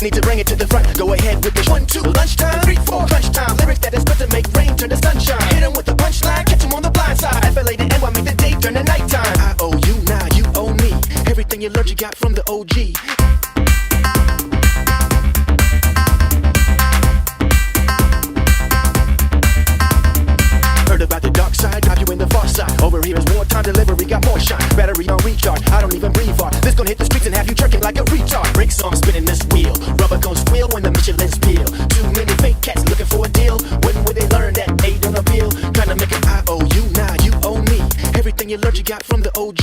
need to bring it to the front. Go ahead with this. 1, 2, lunchtime, 3, 4, crunch time. Lyrics that is put to make rain turn to sunshine. Hit 'em with the punchline, catch 'em on the blind side. FLA to NY, make the day turn to nighttime. I owe you, now you owe me. Everything you learned you got from the OG. Heard about the dark side, drop you in the far side. Over here is wartime delivery, got more shine. Battery on recharge, I don't even breathe hard. This gon' hit the streets and have you jerking like a retard. Brakes on, spinning this wheel. Rubber gon' squeal when the Michelin's peel. Too many fake cats looking for a deal. When will they learn that A don't appeal? Trying to make it I owe you, now you owe me. Everything you learned you got from the OG.